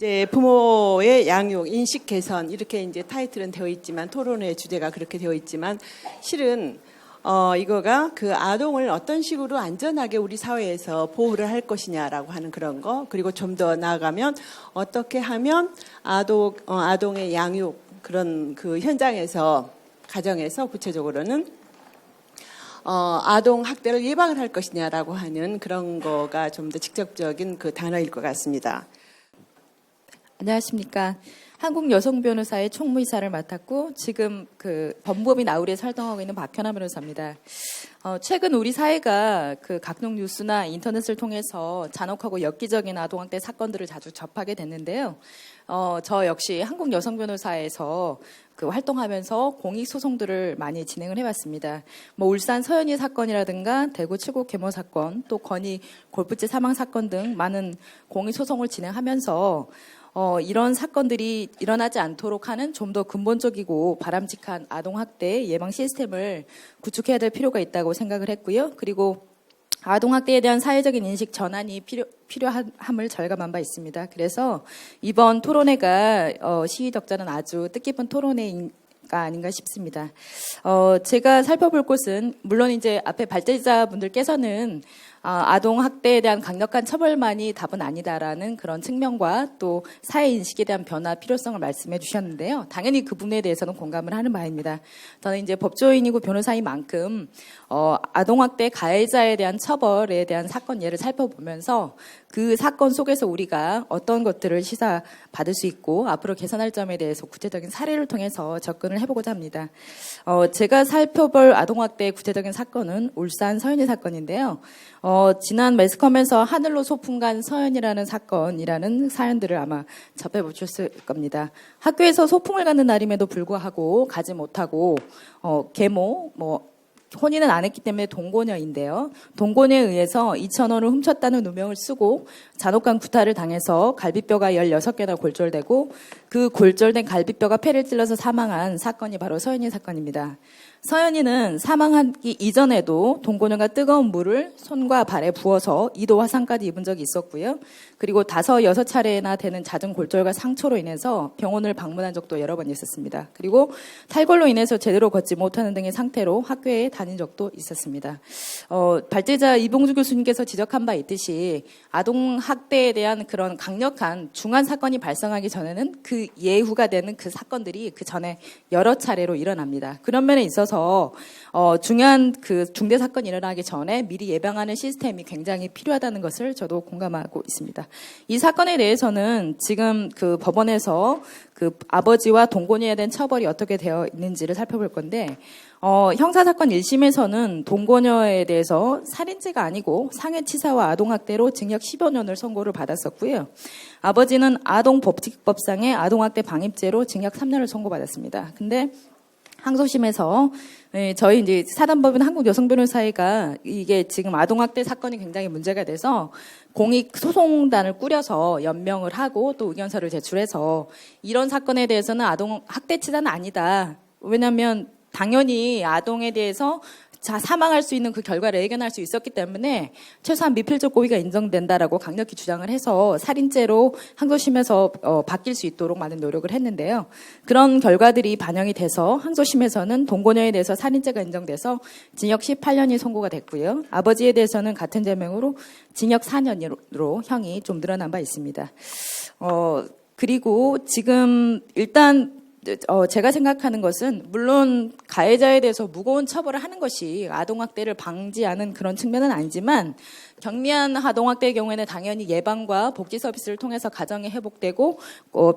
이제 부모의 양육, 인식 개선 이렇게 이제 타이틀은 되어 있지만 토론의 주제가 그렇게 되어 있지만 실은 이거가 그 아동을 어떤 식으로 안전하게 우리 사회에서 보호를 할 것이냐라고 하는 그런 거, 그리고 좀 더 나아가면 어떻게 하면 아동의 양육 그런 그 현장에서 가정에서 구체적으로는 아동 학대를 예방을 할 것이냐라고 하는 그런 거가 좀 더 직접적인 그 단어일 것 같습니다. 안녕하십니까. 한국 여성 변호사의 총무이사를 맡았고 지금 그 법무법인 아우리에서 활동하고 있는 박현아 변호사입니다. 최근 우리 사회가 그 각종 뉴스나 인터넷을 통해서 잔혹하고 엽기적인 아동학대 사건들을 자주 접하게 됐는데요. 저 역시 한국 여성 변호사에서 그 활동하면서 공익 소송들을 많이 진행을 해왔습니다. 뭐 울산 서현이 사건이라든가 대구 칠곡 계모 사건, 또 건희 골프채 사망 사건 등 많은 공익 소송을 진행하면서 이런 사건들이 일어나지 않도록 하는 좀 더 근본적이고 바람직한 아동학대 예방 시스템을 구축해야 될 필요가 있다고 생각을 했고요. 그리고 아동학대에 대한 사회적인 인식 전환이 필요함을 절감한 바 있습니다. 그래서 이번 토론회가 시위 덕자는 아주 뜻깊은 토론회가 아닌가 싶습니다. 제가 살펴볼 곳은 물론 이제 앞에 발제자분들께서는 아동 학대에 대한 강력한 처벌만이 답은 아니다라는 그런 측면과 또 사회 인식에 대한 변화 필요성을 말씀해 주셨는데요. 당연히 그 부분에 대해서는 공감을 하는 바입니다. 저는 이제 법조인이고 변호사인 만큼 아동 학대 가해자에 대한 처벌에 대한 사건 예를 살펴보면서 그 사건 속에서 우리가 어떤 것들을 시사받을 수 있고 앞으로 개선할 점에 대해서 구체적인 사례를 통해서 접근을 해보고자 합니다. 제가 살펴볼 아동 학대의 구체적인 사건은 울산 서현이 사건인데요. 지난 매스컴에서 하늘로 소풍 간 서연이라는 사건이라는 사연들을 아마 접해보셨을 겁니다. 학교에서 소풍을 가는 날임에도 불구하고 가지 못하고 계모, 혼인은 안 했기 때문에 동고녀인데요. 동고녀에 의해서 2,000원을 훔쳤다는 누명을 쓰고 잔혹한 구타를 당해서 갈비뼈가 16개나 골절되고 그 골절된 갈비뼈가 폐를 찔러서 사망한 사건이 바로 서연이 사건입니다. 서연이는 사망하기 이전에도 동고녀가 뜨거운 물을 손과 발에 부어서 2도 화상까지 입은 적이 있었고요. 그리고 5, 6차례나 되는 잦은 골절과 상처로 인해서 병원을 방문한 적도 여러 번 있었습니다. 그리고 탈골로 인해서 제대로 걷지 못하는 등의 상태로 학교에 다닌 적도 있었습니다. 발제자 이봉주 교수님께서 지적한 바 있듯이 아동 학대에 대한 그런 강력한 중한 사건이 발생하기 전에는 그 예후가 되는 그 사건들이 그 전에 여러 차례로 일어납니다. 그런 면에 있어서 중요한 그 중대 사건이 일어나기 전에 미리 예방하는 시스템이 굉장히 필요하다는 것을 저도 공감하고 있습니다. 이 사건에 대해서는 지금 그 법원에서 그 아버지와 동고녀에 대한 처벌이 어떻게 되어 있는지를 살펴볼 건데 형사사건 1심에서는 동고녀에 대해서 살인죄가 아니고 상해치사와 아동학대로 징역 15년을 선고를 받았었고요. 아버지는 아동법칙법상의 아동학대 방입죄로 징역 3년을 선고받았습니다. 근데 항소심에서 저희 이제 사단법인 한국여성변호사회가 이게 지금 아동학대 사건이 굉장히 문제가 돼서 공익소송단을 꾸려서 연명을 하고 또 의견서를 제출해서 이런 사건에 대해서는 아동학대치사는 아니다. 왜냐하면 당연히 아동에 대해서 사망할 수 있는 그 결과를 예견할 수 있었기 때문에 최소한 미필적 고의가 인정된다라고 강력히 주장을 해서 살인죄로 항소심에서 바뀔 수 있도록 많은 노력을 했는데요. 그런 결과들이 반영이 돼서 항소심에서는 동고녀에 대해서 살인죄가 인정돼서 징역 18년이 선고가 됐고요. 아버지에 대해서는 같은 죄명으로 징역 4년으로 형이 좀 늘어난 바 있습니다. 그리고 지금 일단 제가 생각하는 것은 물론 가해자에 대해서 무거운 처벌을 하는 것이 아동학대를 방지하는 그런 측면은 아니지만 경미한 아동학대의 경우에는 당연히 예방과 복지 서비스를 통해서 가정이 회복되고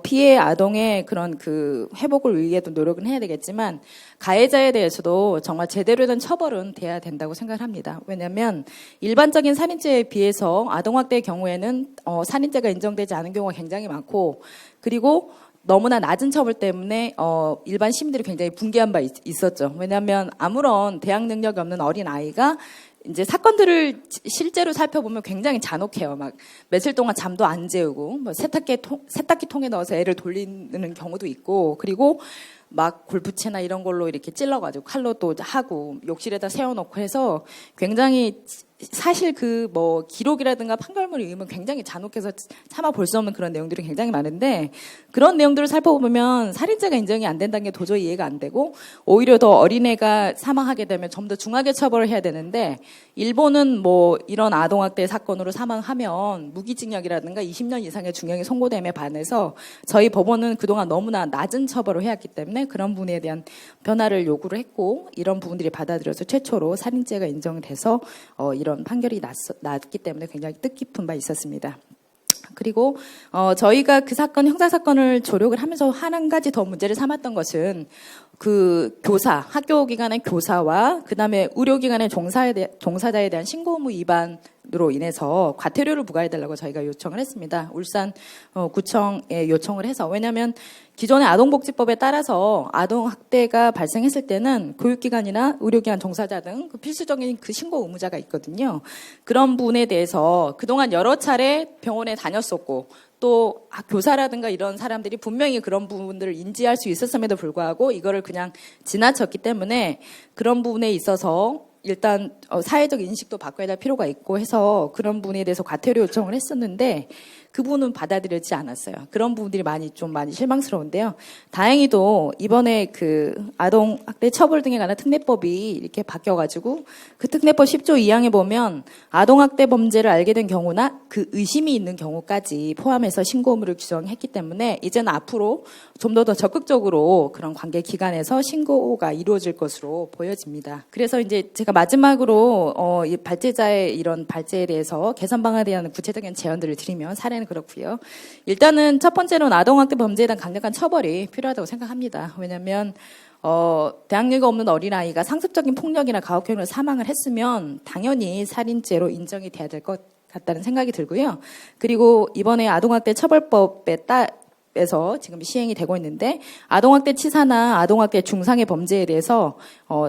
피해 아동의 그런 그 회복을 위해도 노력은 해야 되겠지만 가해자에 대해서도 정말 제대로 된 처벌은 돼야 된다고 생각합니다. 왜냐하면 일반적인 살인죄에 비해서 아동학대의 경우에는 살인죄가 인정되지 않은 경우가 굉장히 많고 그리고 너무나 낮은 처벌 때문에 일반 시민들이 굉장히 붕괴한 바 있었죠. 왜냐하면 아무런 대항 능력이 없는 어린 아이가 이제 사건들을 실제로 살펴보면 굉장히 잔혹해요. 막 며칠 동안 잠도 안 재우고 세탁기 통에 넣어서 애를 돌리는 경우도 있고 그리고 막 골프채나 이런 걸로 이렇게 찔러가지고 칼로 또 하고 욕실에다 세워놓고 해서 굉장히 사실 그 뭐 기록이라든가 판결문을 읽으면 굉장히 잔혹해서 참아 볼 수 없는 그런 내용들이 굉장히 많은데 그런 내용들을 살펴보면 살인죄가 인정이 안 된다는 게 도저히 이해가 안 되고 오히려 더 어린애가 사망하게 되면 좀 더 중하게 처벌을 해야 되는데 일본은 뭐 이런 아동학대 사건으로 사망하면 무기징역이라든가 20년 이상의 중형이 선고됨에 반해서 저희 법원은 그동안 너무나 낮은 처벌을 해왔기 때문에 그런 부분에 대한 변화를 요구를 했고 이런 부분들이 받아들여서 최초로 살인죄가 인정돼서 이런 판결이 났기 때문에 굉장히 뜻깊은 바 있었습니다. 그리고 저희가 그 사건 형사 사건을 조력을 하면서 한 가지 더 문제를 삼았던 것은 그 교사 학교 기관의 교사와 그다음에 의료 기관의 종사자에 대한 신고 의무 위반으로 인해서 과태료를 부과해달라고 저희가 요청을 했습니다. 울산 구청에 요청을 해서 왜냐하면 기존의 아동복지법에 따라서 아동학대가 발생했을 때는 교육기관이나 의료기관 종사자 등 그 필수적인 그 신고 의무자가 있거든요. 그런 부분에 대해서 그동안 여러 차례 병원에 다녔었고 또 교사라든가 이런 사람들이 분명히 그런 부분들을 인지할 수 있었음에도 불구하고 이거를 그냥 지나쳤기 때문에 그런 부분에 있어서 일단 사회적 인식도 바꿔야 될 필요가 있고 해서 그런 부분에 대해서 과태료 요청을 했었는데 그 부분은 받아들여지지 않았어요. 그런 부분들이 많이 실망스러운데요. 다행히도 이번에 그 아동학대 처벌 등에 관한 특례법이 이렇게 바뀌어가지고 그 특례법 10조 2항에 보면 아동학대 범죄를 알게 된 경우나 그 의심이 있는 경우까지 포함해서 신고 의무를 규정했기 때문에 이제는 앞으로 좀 더 적극적으로 그런 관계 기관에서 신고가 이루어질 것으로 보여집니다. 그래서 이제 제가 마지막으로 이 발제자의 이런 발제에 대해서 개선 방안에 대한 구체적인 제안들을 드리면 사례는 그렇고요. 일단은 첫 번째로는 아동학대 범죄에 대한 강력한 처벌이 필요하다고 생각합니다. 왜냐하면 대학력이 없는 어린아이가 상습적인 폭력이나 가혹행위로 사망을 했으면 당연히 살인죄로 인정이 돼야 될 것 같다는 생각이 들고요. 그리고 이번에 아동학대 처벌법에 에서 지금 시행이 되고 있는데 아동학대 치사나 아동학대 중상의 범죄에 대해서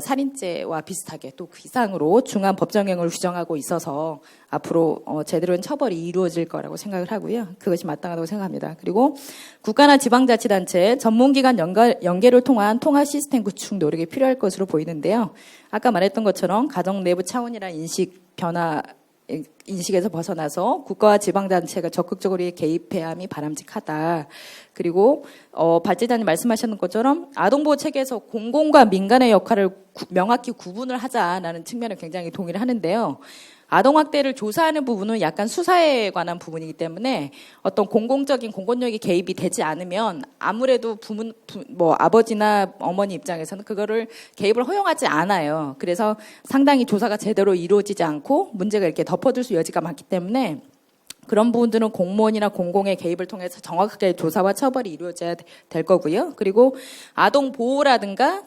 살인죄와 비슷하게 또 그 이상으로 중한 법정형을 규정하고 있어서 앞으로 제대로 된 처벌이 이루어질 거라고 생각을 하고요. 그것이 마땅하다고 생각합니다. 그리고 국가나 지방자치단체 전문기관 연계를 통한 통합 시스템 구축 노력이 필요할 것으로 보이는데요. 아까 말했던 것처럼 가정 내부 차원이라는 인식에서 벗어나서 국가와 지방단체가 적극적으로 개입해야 함이 바람직하다. 그리고 발제자님 말씀하셨던 것처럼 아동보호 체계에서 공공과 민간의 역할을 명확히 구분을 하자라는 측면에 굉장히 동의를 하는데요. 아동학대를 조사하는 부분은 약간 수사에 관한 부분이기 때문에 어떤 공공적인 공권력이 개입이 되지 않으면 아무래도 아버지나 어머니 입장에서는 그거를 개입을 허용하지 않아요. 그래서 상당히 조사가 제대로 이루어지지 않고 문제가 이렇게 덮어둘 수 여지가 많기 때문에 그런 부분들은 공무원이나 공공의 개입을 통해서 정확하게 조사와 처벌이 이루어져야 될 거고요. 그리고 아동 보호라든가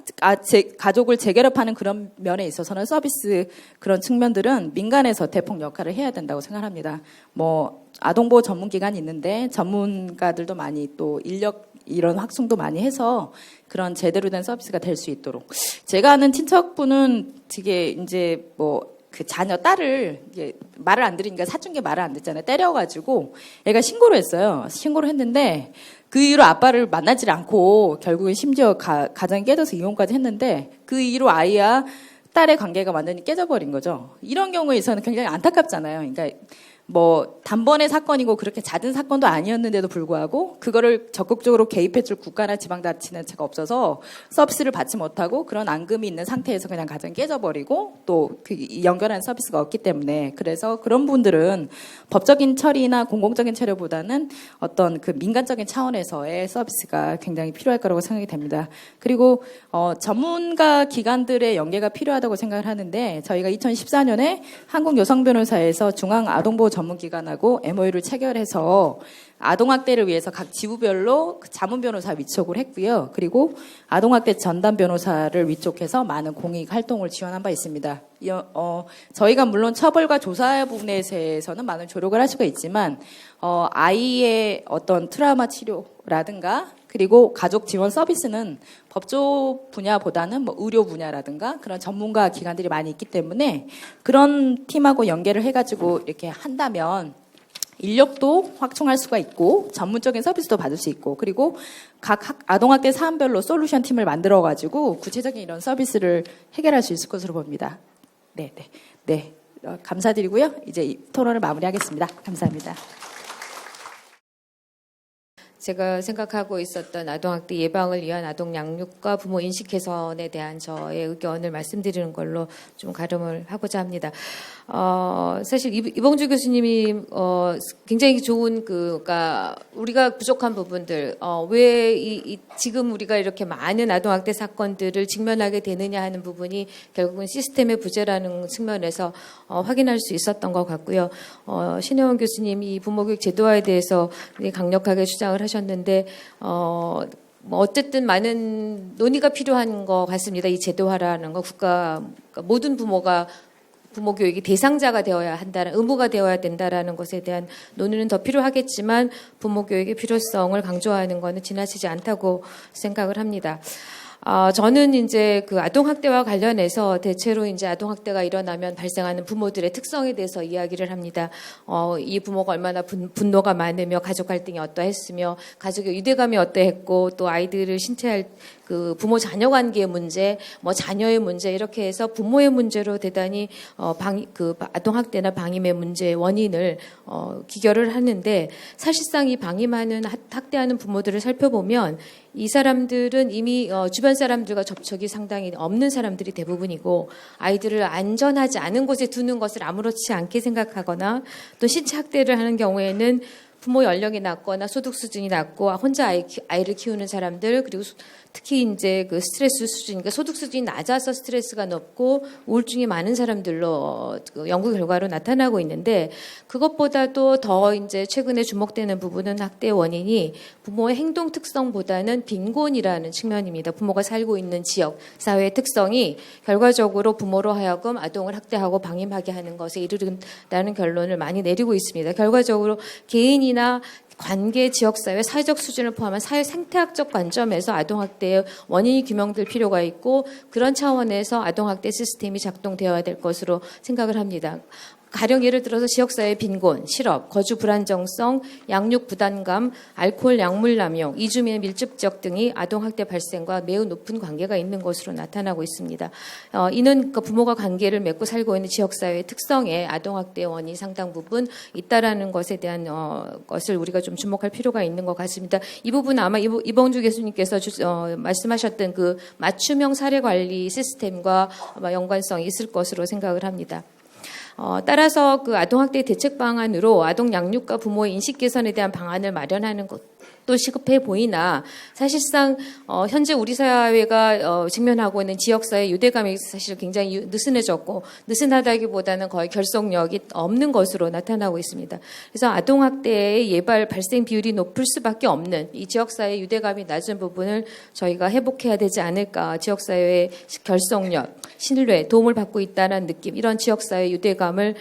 가족을 재결합하는 그런 면에 있어서는 서비스 그런 측면들은 민간에서 대폭 역할을 해야 된다고 생각합니다. 아동보호 전문기관이 있는데 전문가들도 많이 또 인력 이런 확충도 많이 해서 그런 제대로 된 서비스가 될 수 있도록. 제가 아는 친척분은 되게 이제 그 자녀 딸을 말을 안 들으니까 사춘기 말을 안 듣잖아요. 때려가지고 애가 신고를 했어요. 신고를 했는데 그 이후로 아빠를 만나질 않고 결국엔 심지어 가정이 깨져서 이혼까지 했는데 그 이후로 아이와 딸의 관계가 완전히 깨져버린 거죠. 이런 경우에 있어서는 굉장히 안타깝잖아요. 그러니까 단번의 사건이고 그렇게 잦은 사건도 아니었는데도 불구하고 그거를 적극적으로 개입해줄 국가나 지방자치단체가 없어서 서비스를 받지 못하고 그런 앙금이 있는 상태에서 그냥 가정이 깨져버리고 또 그 연결하는 서비스가 없기 때문에 그래서 그런 분들은 법적인 처리나 공공적인 처리보다는 어떤 그 민간적인 차원에서의 서비스가 굉장히 필요할 거라고 생각이 됩니다. 그리고 전문가 기관들의 연계가 필요하다고 생각을 하는데 저희가 2014년에 한국여성변호사에서 중앙아동보호 전문기관하고 MOU를 체결해서 아동학대를 위해서 각 지부별로 자문변호사 위촉을 했고요. 그리고 아동학대 전담 변호사를 위촉해서 많은 공익 활동을 지원한 바 있습니다. 저희가 물론 처벌과 조사 부분에 대해서는 많은 조력을 할 수가 있지만 아이의 어떤 트라우마 치료라든가 그리고 가족 지원 서비스는 법조 분야보다는 의료 분야라든가 그런 전문가 기관들이 많이 있기 때문에 그런 팀하고 연계를 해가지고 이렇게 한다면 인력도 확충할 수가 있고 전문적인 서비스도 받을 수 있고 그리고 각 아동학대 사안별로 솔루션 팀을 만들어가지고 구체적인 이런 서비스를 해결할 수 있을 것으로 봅니다. 네. 감사드리고요. 이제 이 토론을 마무리하겠습니다. 감사합니다. 제가 생각하고 있었던 아동학대 예방을 위한 아동 양육과 부모 인식 개선에 대한 저의 의견을 말씀드리는 걸로 좀 가름을 하고자 합니다. 사실 이봉주 교수님이 굉장히 좋은 그러니까 우리가 부족한 부분들 왜 지금 우리가 이렇게 많은 아동학대 사건들을 직면하게 되느냐 하는 부분이 결국은 시스템의 부재라는 측면에서 확인할 수 있었던 것 같고요. 신혜원 교수님이 이 부모교육 제도화에 대해서 굉장히 강력하게 주장을 하셨는데 뭐 어쨌든 많은 논의가 필요한 것 같습니다. 이 제도화라는 거 그러니까 모든 부모가 부모 교육이 대상자가 되어야 한다는 의무가 되어야 된다라는 것에 대한 논의는 더 필요하겠지만 부모 교육의 필요성을 강조하는 것은 지나치지 않다고 생각을 합니다. 저는 이제 그 아동학대와 관련해서 대체로 이제 아동학대가 일어나면 발생하는 부모들의 특성에 대해서 이야기를 합니다. 이 부모가 얼마나 분노가 많으며 가족 갈등이 어떠했으며 가족의 유대감이 어떠했고 또 아이들을 신체할 그 부모 자녀 관계의 문제, 뭐 자녀의 문제 이렇게 해서 부모의 문제로 대단히 그 아동학대나 방임의 문제의 원인을 기결을 하는데 사실상 이 방임하는 학대하는 부모들을 살펴보면 이 사람들은 이미 주변 사람들과 접촉이 상당히 없는 사람들이 대부분이고 아이들을 안전하지 않은 곳에 두는 것을 아무렇지 않게 생각하거나 또 신체 학대를 하는 경우에는 부모 연령이 낮거나 소득 수준이 낮고 혼자 아이를 키우는 사람들 그리고 특히 이제 그 스트레스 수준, 그러니까 소득 수준이 낮아서 스트레스가 높고 우울증이 많은 사람들로 그 연구 결과로 나타나고 있는데 그것보다도 더 이제 최근에 주목되는 부분은 학대의 원인이 부모의 행동 특성보다는 빈곤이라는 측면입니다. 부모가 살고 있는 지역, 사회의 특성이 결과적으로 부모로 하여금 아동을 학대하고 방임하게 하는 것에 이르른다는 결론을 많이 내리고 있습니다. 결과적으로 개인이나 관계, 지역사회, 사회적 수준을 포함한 사회 생태학적 관점에서 아동학대의 원인이 규명될 필요가 있고 그런 차원에서 아동학대 시스템이 작동되어야 될 것으로 생각을 합니다. 가령 예를 들어서 지역사회 빈곤, 실업, 거주 불안정성, 양육 부담감, 알코올 약물 남용, 이주민의 밀집 지역 등이 아동학대 발생과 매우 높은 관계가 있는 것으로 나타나고 있습니다. 이는 그 부모가 관계를 맺고 살고 있는 지역사회의 특성에 아동학대의 원인이 상당 부분 있다라는 것에 대한 것을 우리가 좀 주목할 필요가 있는 것 같습니다. 이 부분 아마 이봉주 교수님께서 말씀하셨던 그 맞춤형 사례관리 시스템과 아마 연관성이 있을 것으로 생각을 합니다. 따라서 그 아동학대 대책 방안으로 아동 양육과 부모의 인식 개선에 대한 방안을 마련하는 것도 시급해 보이나 사실상 현재 우리 사회가 직면하고 있는 지역사회 유대감이 사실 굉장히 느슨해졌고 느슨하다기보다는 거의 결속력이 없는 것으로 나타나고 있습니다. 그래서 아동학대의 예발 발생 비율이 높을 수밖에 없는 이 지역사회 유대감이 낮은 부분을 저희가 회복해야 되지 않을까. 지역사회의 결속력, 신뢰, 도움을 받고 있다는 느낌 이런 지역사회 유대감을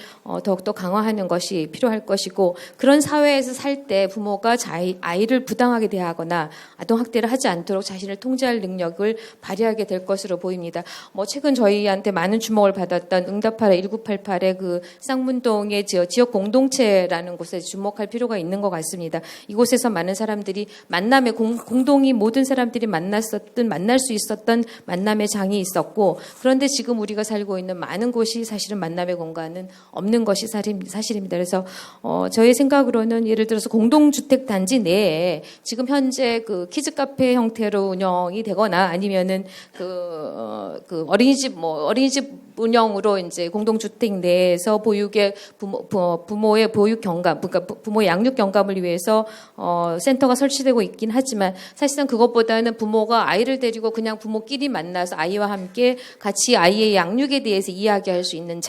더욱더 강화하는 것이 필요할 것이고 그런 사회에서 살 때 부모가 아이를 부당하게 대하거나 아동학대를 하지 않도록 자신을 통제할 능력을 발휘하게 될 것으로 보입니다. 뭐 최근 저희한테 많은 주목을 받았던 응답하라 1988의 그 쌍문동의 지역 공동체라는 곳에 주목할 필요가 있는 것 같습니다. 이곳에서 많은 사람들이 만남의 공동이 모든 사람들이 만날 수 있었던 만남의 장이 있었고 그런데 지금 우리가 살고 있는 많은 곳이 사실은 만남의 공간은 없는 것이 사실입니다. 그래서 저의 생각으로는 예를 들어서 공동주택 단지 내에 지금 현재 그 키즈 카페 형태로 운영이 되거나 아니면은 그 어린이집 운영으로 이제 공동주택 내에서 보육의 부모의 보육 경감, 그러니까 부모의 양육 경감을 위해서 센터가 설치되고 있긴 하지만 사실상 그것보다는 부모가 아이를 데리고 그냥 부모끼리 만나서 아이와 함께 같이 아이의 양육에 대해서 이야기할 수 있는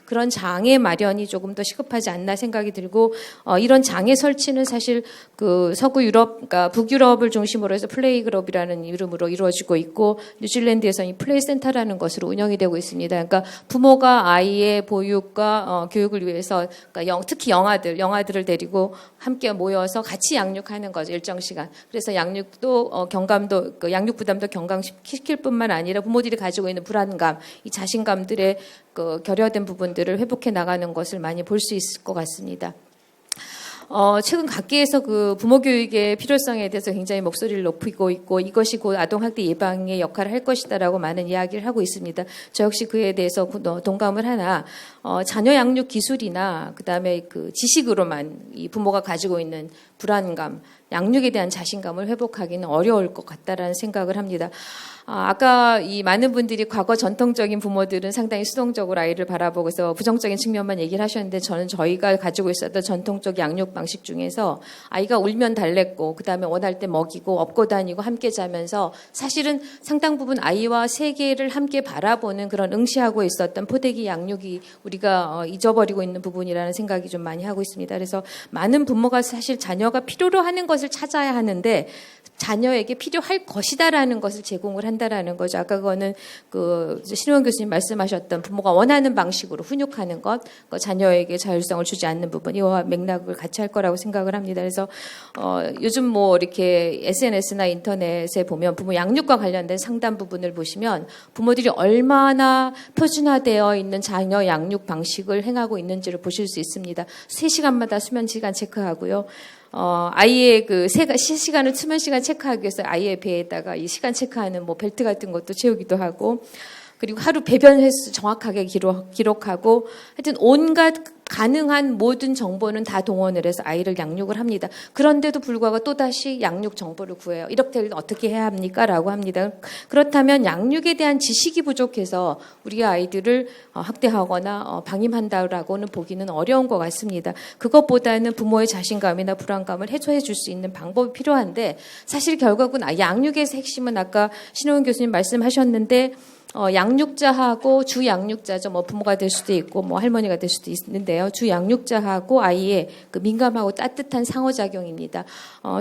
그런 장의 마련이 조금 더 시급하지 않나 생각이 들고 이런 장의 설치는 사실 그 서구 유럽, 그러니까 북유럽을 중심으로 해서 플레이그룹이라는 이름으로 이루어지고 있고 뉴질랜드에서는 이 플레이 센터라는 것으로 운영이 되고 있습니다. 그러니까 부모가 아이의 보육과 교육을 위해서 그러니까 특히 영아들을 데리고 함께 모여서 같이 양육하는 거죠. 일정 시간. 그래서 양육도 경감도 양육 부담도 경감시킬 뿐만 아니라 부모들이 가지고 있는 불안감, 이 자신감들의 그 결여된 부분들을 회복해 나가는 것을 많이 볼 수 있을 것 같습니다. 최근 각계에서 그 부모 교육의 필요성에 대해서 굉장히 목소리를 높이고 있고 이것이 곧 아동학대 예방의 역할을 할 것이다라고 많은 이야기를 하고 있습니다. 저 역시 그에 대해서 동감을 하나 자녀 양육 기술이나 그다음에 그 지식으로만 이 부모가 가지고 있는 불안감, 양육에 대한 자신감을 회복하기는 어려울 것 같다라는 생각을 합니다. 아까 이 많은 분들이 과거 전통적인 부모들은 상당히 수동적으로 아이를 바라보고서 부정적인 측면만 얘기를 하셨는데 저는 저희가 가지고 있었던 전통적 양육 방식 중에서 아이가 울면 달랬고 그다음에 원할 때 먹이고 업고 다니고 함께 자면서 사실은 상당 부분 아이와 세계를 함께 바라보는 그런 응시하고 있었던 포대기 양육이 우리가 잊어버리고 있는 부분이라는 생각이 좀 많이 하고 있습니다. 그래서 많은 부모가 사실 자녀가 필요로 하는 것을 찾아야 하는데 자녀에게 필요할 것이다라는 것을 제공을 한다라는 거죠. 아까 그거는 그 신의원 교수님 말씀하셨던 부모가 원하는 방식으로 훈육하는 것, 자녀에게 자율성을 주지 않는 부분, 이와 맥락을 같이 할 거라고 생각을 합니다. 그래서 요즘 뭐 이렇게 SNS나 인터넷에 보면 부모 양육과 관련된 상담 부분을 보시면 부모들이 얼마나 표준화되어 있는 자녀 양육 방식을 행하고 있는지를 보실 수 있습니다. 3시간마다 수면 시간 체크하고요. 아이의 그 시간을 수면 시간 체크하기 위해서 아이의 배에다가 이 시간 체크하는 뭐 벨트 같은 것도 채우기도 하고, 그리고 하루 배변 횟수 정확하게 기록하고, 하여튼 온갖 가능한 모든 정보는 다 동원을 해서 아이를 양육을 합니다. 그런데도 불구하고 또다시 양육 정보를 구해요. 이렇게 어떻게 해야 합니까? 라고 합니다. 그렇다면 양육에 대한 지식이 부족해서 우리 아이들을 학대하거나 방임한다라고는 보기는 어려운 것 같습니다. 그것보다는 부모의 자신감이나 불안감을 해소해 줄 수 있는 방법이 필요한데, 사실 결국은 양육에서 핵심은 아까 신호은 교수님 말씀하셨는데 양육자하고 주 양육자죠. 뭐 부모가 될 수도 있고 뭐 할머니가 될 수도 있는데요. 주 양육자하고 아이의 그 민감하고 따뜻한 상호작용입니다.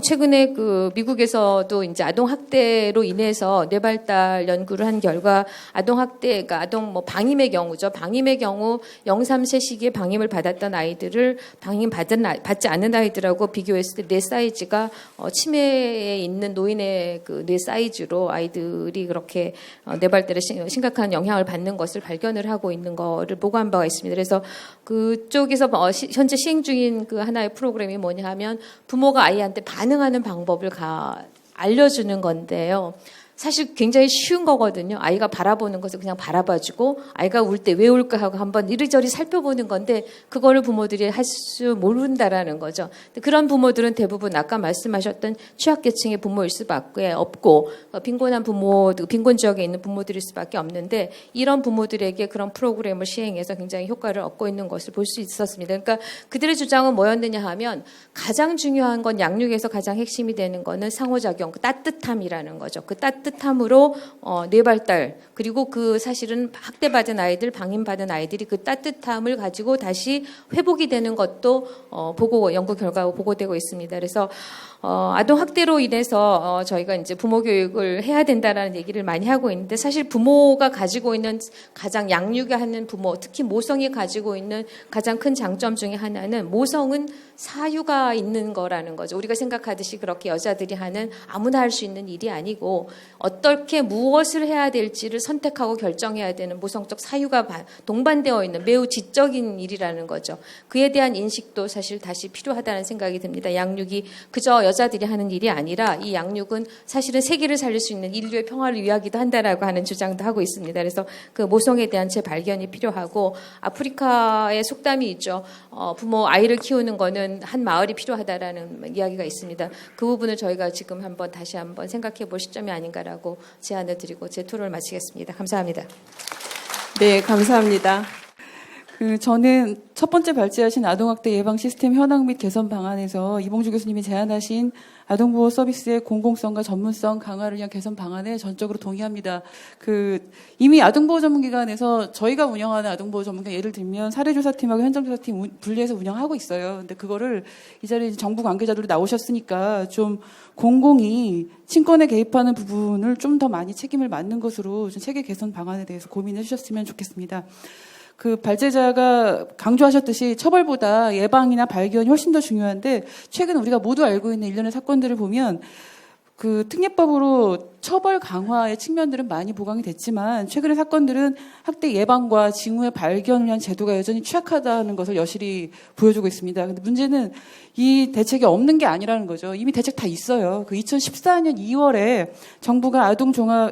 최근에 그 미국에서도 이제 아동 학대로 인해서 뇌발달 연구를 한 결과 아동 학대가 아동 뭐 방임의 경우죠. 방임의 경우 0, 3세 시기에 방임을 받았던 아이들을 받지 않는 아이들하고 비교했을 때 뇌 사이즈가 치매에 있는 노인의 그 뇌 사이즈로 아이들이 그렇게 뇌발달에 심각한 영향을 받는 것을 발견을 하고 있는 거를 보고한 바가 있습니다. 그래서 그쪽에서 현재 시행 중인 그 하나의 프로그램이 뭐냐 하면 부모가 아이한테 반응하는 방법을 알려주는 건데요. 사실 굉장히 쉬운 거거든요. 아이가 바라보는 것을 그냥 바라봐주고 아이가 울 때 왜 울까 하고 한번 이리저리 살펴보는 건데 그거를 부모들이 할 수 모른다라는 거죠. 그런 부모들은 대부분 아까 말씀하셨던 취약계층의 부모일 수밖에 없고 빈곤한 빈곤 지역에 있는 부모들일 수밖에 없는데 이런 부모들에게 그런 프로그램을 시행해서 굉장히 효과를 얻고 있는 것을 볼 수 있었습니다. 그러니까 그들의 주장은 뭐였느냐 하면 가장 중요한 건 양육에서 가장 핵심이 되는 거는 상호작용, 그 따뜻함이라는 거죠. 그 따뜻함으로 뇌발달 그리고 그 사실은 학대받은 아이들, 방임받은 아이들이 그 따뜻함을 가지고 다시 회복이 되는 것도 연구 결과가 보고되고 있습니다. 그래서 아동 학대로 인해서 저희가 이제 부모 교육을 해야 된다라는 얘기를 많이 하고 있는데 사실 부모가 가지고 있는 가장 양육하는 부모, 특히 모성이 가지고 있는 가장 큰 장점 중에 하나는 모성은 사유가 있는 거라는 거죠. 우리가 생각하듯이 그렇게 여자들이 하는 아무나 할 수 있는 일이 아니고 어떻게 무엇을 해야 될지를 선택하고 결정해야 되는 모성적 사유가 동반되어 있는 매우 지적인 일이라는 거죠. 그에 대한 인식도 사실 다시 필요하다는 생각이 듭니다. 양육이 그저 여자들이 하는 일이 아니라 이 양육은 사실은 세계를 살릴 수 있는 인류의 평화를 위하기도 한다라고 하는 주장도 하고 있습니다. 그래서 그 모성에 대한 재발견이 필요하고 아프리카의 속담이 있죠. 부모 아이를 키우는 거는 한 마을이 필요하다라는 이야기가 있습니다. 그 부분을 저희가 지금 다시 한번 생각해 볼 시점이 아닌가라고 제안을 드리고 제 토론을 마치겠습니다. 감사합니다. 네, 감사합니다. 저는 첫 번째 발제하신 아동학대 예방 시스템 현황 및 개선 방안에서 이봉주 교수님이 제안하신 아동보호 서비스의 공공성과 전문성 강화를 위한 개선 방안에 전적으로 동의합니다. 이미 아동보호 전문기관에서 저희가 운영하는 아동보호 전문기관 예를 들면 사례조사팀하고 현장조사팀 분리해서 운영하고 있어요. 근데 그거를 이 자리에 정부 관계자들도 나오셨으니까 좀 공공이 친권에 개입하는 부분을 좀 더 많이 책임을 맡는 것으로 좀 체계 개선 방안에 대해서 고민해 주셨으면 좋겠습니다. 발제자가 강조하셨듯이 처벌보다 예방이나 발견이 훨씬 더 중요한데 최근 우리가 모두 알고 있는 일련의 사건들을 보면 특례법으로 처벌 강화의 측면들은 많이 보강이 됐지만 최근의 사건들은 학대 예방과 징후의 발견을 위한 제도가 여전히 취약하다는 것을 여실히 보여주고 있습니다. 근데 문제는 이 대책이 없는 게 아니라는 거죠. 이미 대책 다 있어요. 그 2014년 2월에 정부가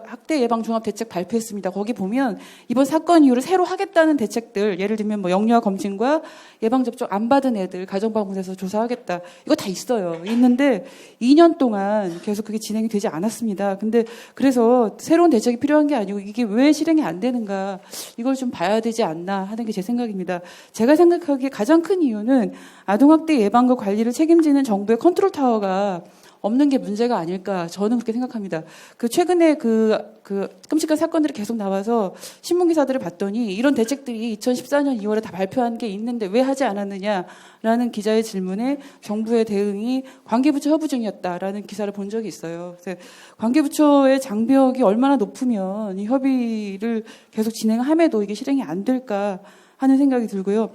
학대 예방 종합 대책 발표했습니다. 거기 보면 이번 사건 이후로 새로 하겠다는 대책들, 예를 들면 뭐 영유아 검진과 예방 접종 안 받은 애들 가정방문해서 조사하겠다. 이거 다 있어요. 있는데 2년 동안 계속 그게 진행이 되지 않았습니다. 근데 그래서 새로운 대책이 필요한 게 아니고 이게 왜 실행이 안 되는가 이걸 좀 봐야 되지 않나 하는 게 제 생각입니다. 제가 생각하기에 가장 큰 이유는 아동학대 예방과 관리를 책임지는 정부의 컨트롤 타워가 없는 게 문제가 아닐까 저는 그렇게 생각합니다. 최근에 끔찍한 사건들이 계속 나와서 신문 기사들을 봤더니 이런 대책들이 2014년 2월에 다 발표한 게 있는데 왜 하지 않았느냐라는 기자의 질문에 정부의 대응이 관계부처 협의 중이었다라는 기사를 본 적이 있어요. 그래서 관계부처의 장벽이 얼마나 높으면 이 협의를 계속 진행함에도 이게 실행이 안 될까 하는 생각이 들고요.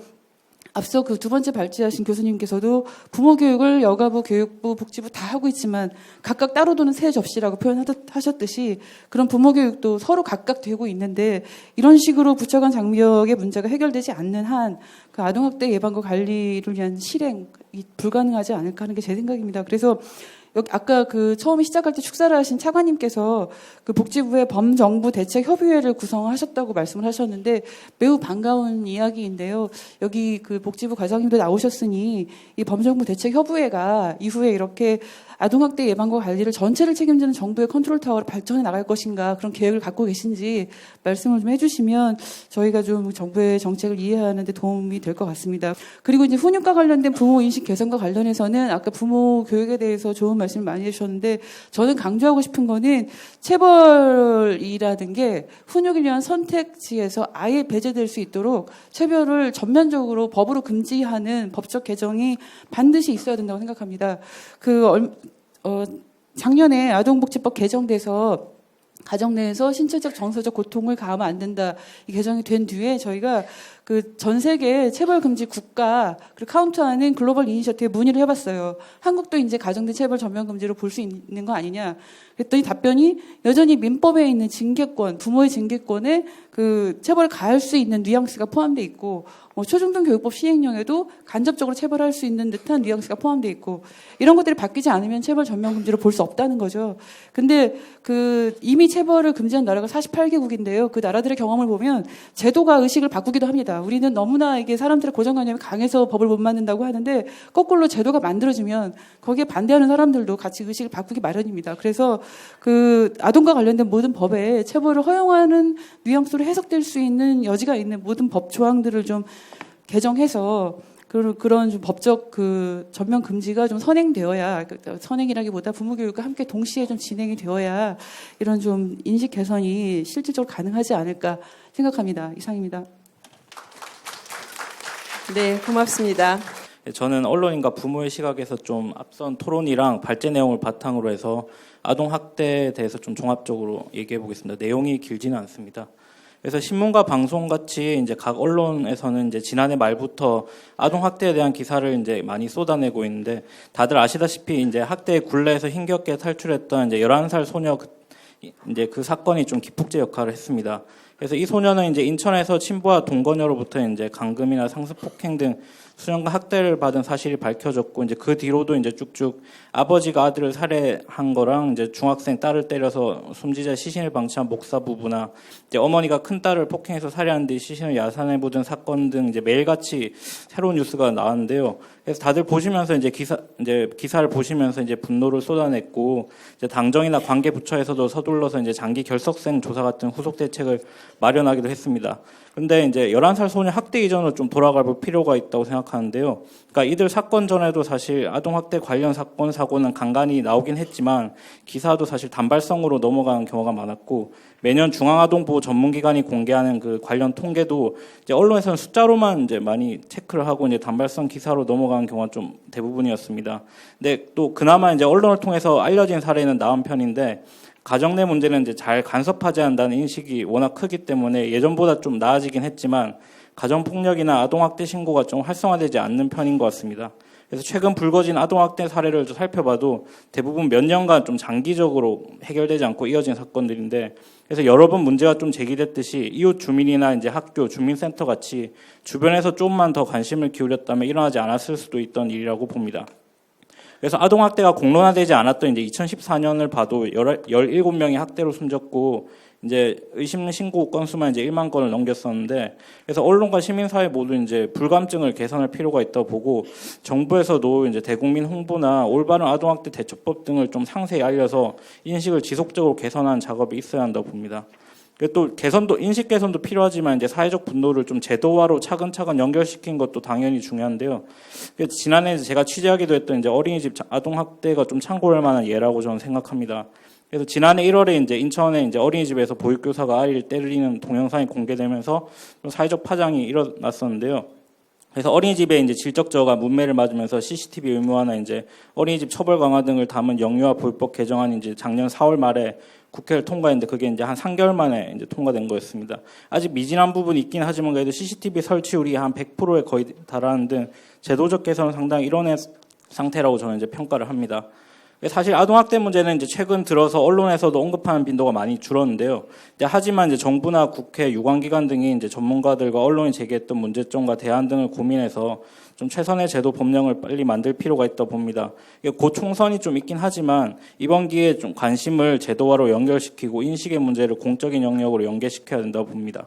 앞서 그 두 번째 발제하신 교수님께서도 부모 교육을 여가부, 교육부, 복지부 다 하고 있지만 각각 따로 도는 새 접시라고 표현하셨듯이 그런 부모 교육도 서로 각각 되고 있는데 이런 식으로 부처 간 장벽의 문제가 해결되지 않는 한 그 아동학대 예방과 관리를 위한 실행이 불가능하지 않을까 하는 게 제 생각입니다. 그래서 여기 아까 처음에 시작할 때 축사를 하신 차관님께서 복지부의 범정부 대책 협의회를 구성하셨다고 말씀을 하셨는데 매우 반가운 이야기인데요. 여기 복지부 과장님도 나오셨으니 이 범정부 대책 협의회가 이후에 이렇게 아동학대 예방과 관리를 전체를 책임지는 정부의 컨트롤 타워로 발전해 나갈 것인가 그런 계획을 갖고 계신지 말씀을 좀 해주시면 저희가 좀 정부의 정책을 이해하는 데 도움이 될 것 같습니다. 그리고 이제 훈육과 관련된 부모 인식 개선과 관련해서는 아까 부모 교육에 대해서 좋은 말씀을 많이 해주셨는데 저는 강조하고 싶은 거는 체벌이라는 게 훈육을 위한 선택지에서 아예 배제될 수 있도록 체벌을 전면적으로 법으로 금지하는 법적 개정이 반드시 있어야 된다고 생각합니다. 작년에 아동복지법 개정돼서 가정 내에서 신체적 정서적 고통을 가하면 안 된다. 이 개정이 된 뒤에 저희가 전 세계 체벌 금지 국가 그리고 카운트하는 글로벌 이니셔티브에 문의를 해봤어요. 한국도 이제 가정내 체벌 전면 금지로 볼 수 있는 거 아니냐. 그랬더니 답변이 여전히 민법에 있는 징계권, 부모의 징계권에 체벌을 가할 수 있는 뉘앙스가 포함되어 있고 초중등 교육법 시행령에도 간접적으로 체벌할 수 있는 듯한 뉘앙스가 포함되어 있고 이런 것들이 바뀌지 않으면 체벌 전면 금지로 볼 수 없다는 거죠. 근데 이미 체벌을 금지한 나라가 48개국인데요. 그 나라들의 경험을 보면 제도가 의식을 바꾸기도 합니다. 우리는 너무나 이게 사람들의 고정관념이 강해서 법을 못 만든다고 하는데 거꾸로 제도가 만들어지면 거기에 반대하는 사람들도 같이 의식을 바꾸기 마련입니다. 그래서 아동과 관련된 모든 법에 체벌을 허용하는 뉘앙스로 해석될 수 있는 여지가 있는 모든 법 조항들을 좀 개정해서 그런 좀 법적 전면 금지가 좀 선행되어야 선행이라기보다 부모 교육과 함께 동시에 좀 진행이 되어야 이런 좀 인식 개선이 실질적으로 가능하지 않을까 생각합니다. 이상입니다. 네, 고맙습니다. 저는 언론인과 부모의 시각에서 좀 앞선 토론이랑 발제 내용을 바탕으로 해서 아동 학대에 대해서 좀 종합적으로 얘기해 보겠습니다. 내용이 길지는 않습니다. 그래서 신문과 방송 같이 이제 각 언론에서는 이제 지난해 말부터 아동 학대에 대한 기사를 이제 많이 쏟아내고 있는데 다들 아시다시피 이제 학대의 굴레에서 힘겹게 탈출했던 이제 11살 소녀 이제 그 사건이 좀 기폭제 역할을 했습니다. 그래서 이 소녀는 이제 인천에서 친부와 동거녀로부터 이제 강금이나 상습 폭행 등 수년간 학대를 받은 사실이 밝혀졌고 이제 그 뒤로도 이제 쭉쭉 아버지가 아들을 살해한 거랑 이제 중학생 딸을 때려서 숨지자 시신을 방치한 목사 부부나 이제 어머니가 큰 딸을 폭행해서 살해한 뒤 시신을 야산에 묻은 사건 등 이제 매일같이 새로운 뉴스가 나왔는데요. 그래서 다들 보시면서 이제 기사를 보시면서 이제 분노를 쏟아냈고 이제 당정이나 관계 부처에서도 서둘러서 이제 장기 결석생 조사 같은 후속 대책을 마련하기도 했습니다. 근데 이제 11살 소녀 학대 이전으로 좀 돌아가 볼 필요가 있다고 생각하는데요. 그러니까 이들 사건 전에도 사실 아동학대 관련 사건, 사고는 간간히 나오긴 했지만 기사도 사실 단발성으로 넘어가는 경우가 많았고 매년 중앙아동보호 전문기관이 공개하는 관련 통계도 이제 언론에서는 숫자로만 이제 많이 체크를 하고 이제 단발성 기사로 넘어가는 경우가 좀 대부분이었습니다. 근데 또 그나마 이제 언론을 통해서 알려진 사례는 나은 편인데 가정 내 문제는 이제 잘 간섭하지 않는다는 인식이 워낙 크기 때문에 예전보다 좀 나아지긴 했지만 가정폭력이나 아동학대 신고가 좀 활성화되지 않는 편인 것 같습니다. 그래서 최근 불거진 아동학대 사례를 좀 살펴봐도 대부분 몇 년간 좀 장기적으로 해결되지 않고 이어진 사건들인데, 그래서 여러 번 문제가 좀 제기됐듯이 이웃 주민이나 이제 학교, 주민센터 같이 주변에서 좀만 더 관심을 기울였다면 일어나지 않았을 수도 있던 일이라고 봅니다. 그래서 아동학대가 공론화되지 않았던 이제 2014년을 봐도 17명이 학대로 숨졌고, 이제 의심 신고 건수만 이제 1만 건을 넘겼었는데, 그래서 언론과 시민사회 모두 이제 불감증을 개선할 필요가 있다고 보고, 정부에서도 이제 대국민 홍보나 올바른 아동학대 대처법 등을 좀 상세히 알려서 인식을 지속적으로 개선하는 작업이 있어야 한다고 봅니다. 또 개선도, 인식 개선도 필요하지만 이제 사회적 분노를 좀 제도화로 차근차근 연결시킨 것도 당연히 중요한데요. 지난해 제가 취재하기도 했던 이제 어린이집 아동학대가 좀 참고할 만한 예라고 저는 생각합니다. 그래서 지난해 1월에 이제 인천의 이제 어린이집에서 보육교사가 아이를 때리는 동영상이 공개되면서 좀 사회적 파장이 일어났었는데요. 그래서 어린이집에 이제 질적 저하가 문매를 맞으면서 CCTV 의무화나 이제 어린이집 처벌 강화 등을 담은 영유아 보육법 개정안이 이제 작년 4월 말에 국회를 통과했는데, 그게 이제 한 3개월 만에 이제 통과된 거였습니다. 아직 미진한 부분이 있긴 하지만 그래도 CCTV 설치율이 한 100%에 거의 달하는 등 제도적 개선은 상당히 이뤄낸 상태라고 저는 이제 평가를 합니다. 사실 아동학대 문제는 이제 최근 들어서 언론에서도 언급하는 빈도가 많이 줄었는데요. 하지만 이제 정부나 국회, 유관기관 등이 이제 전문가들과 언론이 제기했던 문제점과 대안 등을 고민해서 좀 최선의 제도 법령을 빨리 만들 필요가 있다고 봅니다. 곧 총선이 좀 있긴 하지만 이번 기회에 좀 관심을 제도화로 연결시키고 인식의 문제를 공적인 영역으로 연계시켜야 된다고 봅니다.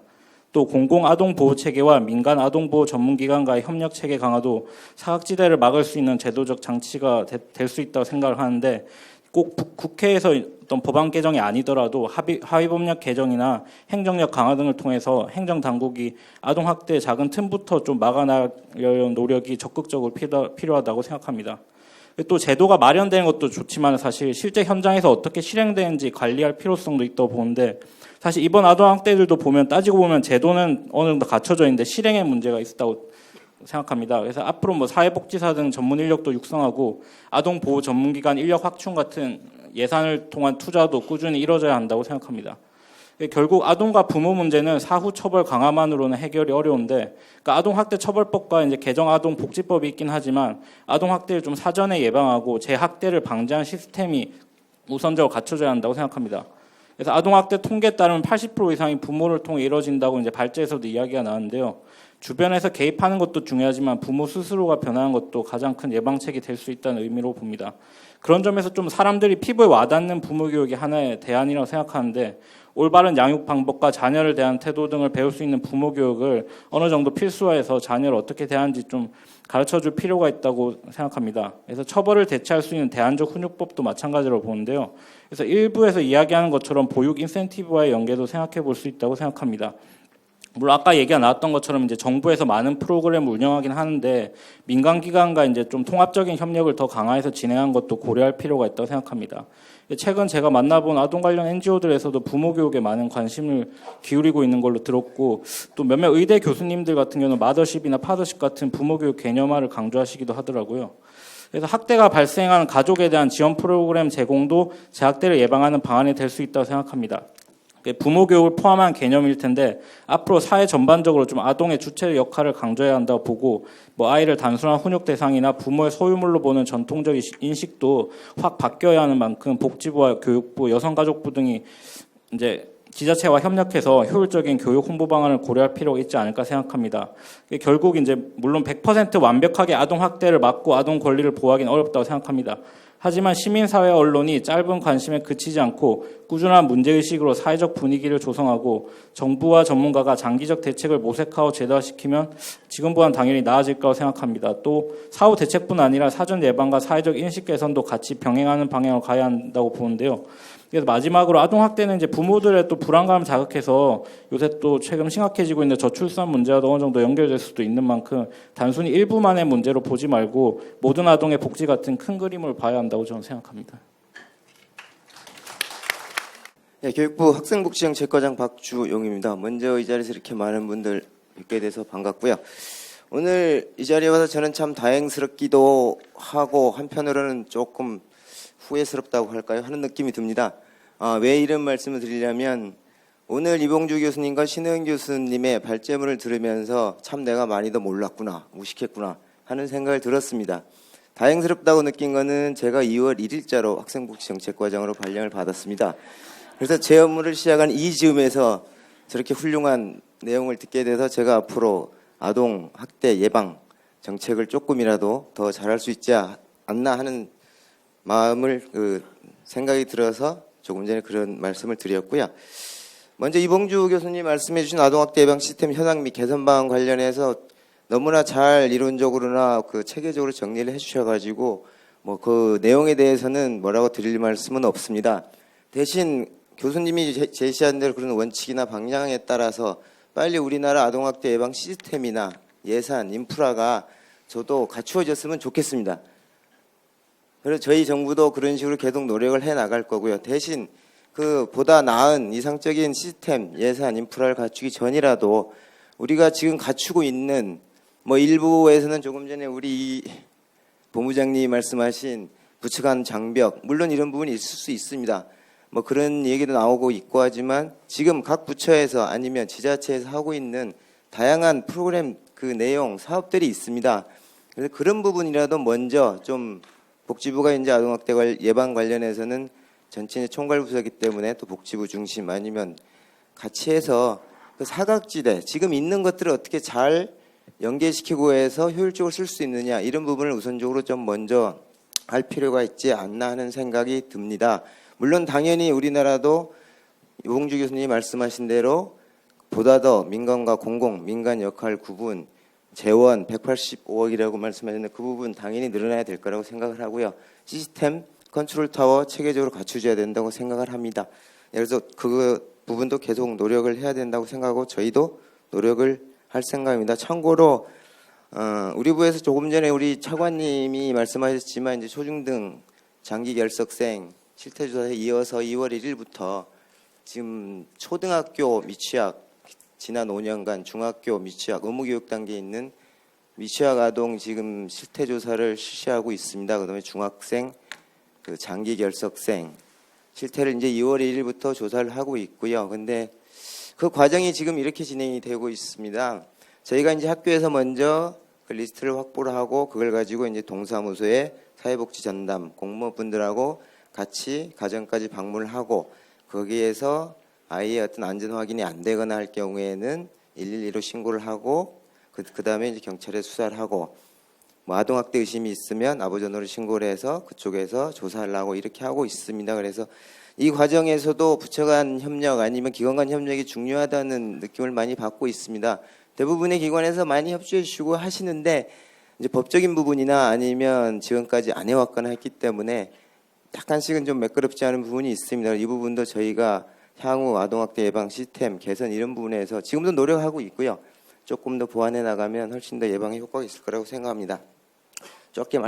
또 공공아동보호체계와 민간아동보호 전문기관과의 협력체계 강화도 사각지대를 막을 수 있는 제도적 장치가 될 수 있다고 생각을 하는데, 꼭 국회에서 어떤 법안 개정이 아니더라도 하위법령 개정이나 행정력 강화 등을 통해서 행정당국이 아동학대의 작은 틈부터 좀 막아나려는 노력이 적극적으로 필요하다고 생각합니다. 또 제도가 마련되는 것도 좋지만 사실 실제 현장에서 어떻게 실행되는지 관리할 필요성도 있다고 보는데, 사실 이번 아동학대들도 따지고 보면 제도는 어느 정도 갖춰져 있는데 실행에 문제가 있었다고 생각합니다. 그래서 앞으로 사회복지사 등 전문 인력도 육성하고 아동보호 전문기관 인력 확충 같은 예산을 통한 투자도 꾸준히 이루어져야 한다고 생각합니다. 결국 아동과 부모 문제는 사후 처벌 강화만으로는 해결이 어려운데, 그러니까 아동학대 처벌법과 이제 개정 아동복지법이 있긴 하지만 아동학대를 좀 사전에 예방하고 재학대를 방지하는 시스템이 우선적으로 갖춰져야 한다고 생각합니다. 그래서 아동학대 통계에 따르면 80% 이상이 부모를 통해 이루어진다고 이제 발제에서도 이야기가 나왔는데요. 주변에서 개입하는 것도 중요하지만 부모 스스로가 변하는 것도 가장 큰 예방책이 될 수 있다는 의미로 봅니다. 그런 점에서 좀 사람들이 피부에 와닿는 부모 교육이 하나의 대안이라고 생각하는데, 올바른 양육 방법과 자녀를 대한 태도 등을 배울 수 있는 부모 교육을 어느 정도 필수화해서 자녀를 어떻게 대하는지 좀 가르쳐줄 필요가 있다고 생각합니다. 그래서 처벌을 대체할 수 있는 대안적 훈육법도 마찬가지로 보는데요. 그래서 일부에서 이야기하는 것처럼 보육 인센티브와의 연계도 생각해 볼 수 있다고 생각합니다. 물론 아까 얘기가 나왔던 것처럼 이제 정부에서 많은 프로그램을 운영하긴 하는데, 민간기관과 이제 좀 통합적인 협력을 더 강화해서 진행한 것도 고려할 필요가 있다고 생각합니다. 최근 제가 만나본 아동 관련 NGO들에서도 부모 교육에 많은 관심을 기울이고 있는 걸로 들었고, 또 몇몇 의대 교수님들 같은 경우는 마더십이나 파더십 같은 부모 교육 개념화를 강조하시기도 하더라고요. 그래서 학대가 발생하는 가족에 대한 지원 프로그램 제공도 재학대를 예방하는 방안이 될 수 있다고 생각합니다. 부모 교육을 포함한 개념일 텐데, 앞으로 사회 전반적으로 좀 아동의 주체 역할을 강조해야 한다고 보고, 아이를 단순한 훈육 대상이나 부모의 소유물로 보는 전통적 인식도 확 바뀌어야 하는 만큼 복지부와 교육부, 여성가족부 등이 이제 지자체와 협력해서 효율적인 교육 홍보 방안을 고려할 필요가 있지 않을까 생각합니다. 결국 이제 물론 100% 완벽하게 아동 학대를 막고 아동 권리를 보호하기는 어렵다고 생각합니다. 하지만 시민사회와 언론이 짧은 관심에 그치지 않고 꾸준한 문제의식으로 사회적 분위기를 조성하고 정부와 전문가가 장기적 대책을 모색하고 제도화시키면 지금보다는 당연히 나아질 거라고 생각합니다. 또 사후 대책뿐 아니라 사전 예방과 사회적 인식 개선도 같이 병행하는 방향으로 가야 한다고 보는데요. 그래서 마지막으로 아동학대는 이제 부모들의 또 불안감을 자극해서 요새 또 최근 심각해지고 있는 저출산 문제와도 어느 정도 연결될 수도 있는 만큼 단순히 일부만의 문제로 보지 말고 모든 아동의 복지 같은 큰 그림을 봐야 한다고 저는 생각합니다. 네, 교육부 학생복지정책과장 박주용입니다. 먼저 이 자리에서 이렇게 많은 분들 뵙게 돼서 반갑고요. 오늘 이 자리에 와서 저는 참 다행스럽기도 하고 한편으로는 조금 후회스럽다고 할까요? 하는 느낌이 듭니다. 왜 이런 말씀을 드리냐면, 오늘 이봉주 교수님과 신혜은 교수님의 발제문을 들으면서 참 내가 많이 더 몰랐구나, 무식했구나 하는 생각을 들었습니다. 다행스럽다고 느낀 거는 제가 2월 1일자로 학생복지정책과장으로 발령을 받았습니다. 그래서 제 업무를 시작한 이 즈음에서 저렇게 훌륭한 내용을 듣게 돼서 제가 앞으로 아동 학대 예방 정책을 조금이라도 더 잘할 수 있지 않나 하는 마음을 생각이 들어서 조금 전에 그런 말씀을 드렸고요. 먼저 이봉주 교수님 말씀해 주신 아동학대 예방 시스템 현황 및 개선 방안 관련해서 너무나 잘 이론적으로나 체계적으로 정리를 해 주셔가지고 그 내용에 대해서는 뭐라고 드릴 말씀은 없습니다. 대신 교수님이 제시한 대로 그런 원칙이나 방향에 따라서 빨리 우리나라 아동학대 예방 시스템이나 예산, 인프라가 저도 갖추어졌으면 좋겠습니다. 그래서 저희 정부도 그런 식으로 계속 노력을 해 나갈 거고요. 대신 보다 나은 이상적인 시스템, 예산, 인프라를 갖추기 전이라도 우리가 지금 갖추고 있는 일부에서는 조금 전에 우리 본부장님이 말씀하신 부처 간 장벽, 물론 이런 부분이 있을 수 있습니다. 그런 얘기도 나오고 있고 하지만 지금 각 부처에서 아니면 지자체에서 하고 있는 다양한 프로그램 내용, 사업들이 있습니다. 그래서 그런 부분이라도 먼저 좀 복지부가 이제 아동학대 예방 관련해서는 전체 총괄부서이기 때문에 또 복지부 중심 아니면 같이 해서 사각지대, 지금 있는 것들을 어떻게 잘 연계시키고 해서 효율적으로 쓸 수 있느냐 이런 부분을 우선적으로 좀 먼저 할 필요가 있지 않나 하는 생각이 듭니다. 물론 당연히 우리나라도 이봉주 교수님이 말씀하신 대로 보다 더 민간과 공공, 민간 역할 구분, 재원 185억이라고 말씀하셨는데 그 부분 당연히 늘어나야 될 거라고 생각을 하고요. 시스템, 컨트롤 타워 체계적으로 갖추어야 된다고 생각을 합니다. 그래서 그 부분도 계속 노력을 해야 된다고 생각하고 저희도 노력을 할 생각입니다. 참고로 우리 부에서 조금 전에 우리 차관님이 말씀하셨지만 이제 초중등 장기 결석생 실태조사에 이어서 2월 1일부터 지금 초등학교 미취학 지난 5년간 중학교 미취학 의무교육 단계에 있는 미취학 아동 지금 실태조사를 실시하고 있습니다. 그다음에 중학생 장기 결석생 실태를 이제 2월 1일부터 조사를 하고 있고요. 근데 그 과정이 지금 이렇게 진행이 되고 있습니다. 저희가 이제 학교에서 먼저 그 리스트를 확보를 하고 그걸 가지고 이제 동사무소에 사회복지 전담 공무원분들하고 같이 가정까지 방문을 하고 거기에서 아이의 어떤 안전 확인이 안 되거나 할 경우에는 112로 신고를 하고 그 다음에 이제 경찰에 수사를 하고 아동학대 의심이 있으면 아부전으로 신고를 해서 그쪽에서 조사를 하고 이렇게 하고 있습니다. 그래서 이 과정에서도 부처 간 협력 아니면 기관 간 협력이 중요하다는 느낌을 많이 받고 있습니다. 대부분의 기관에서 많이 협조해 주시고 하시는데 이제 법적인 부분이나 아니면 지금까지 안 해왔거나 했기 때문에 약간씩은 좀 매끄럽지 않은 부분이 있습니다. 이 부분도 저희가 향후 아동학대 예방 시스템 개선 이런 부분에서 지금도 노력하고 있고요. 조금 더 보완해 나가면 훨씬 더 예방에 효과가 있을 거라고 생각합니다. 짧게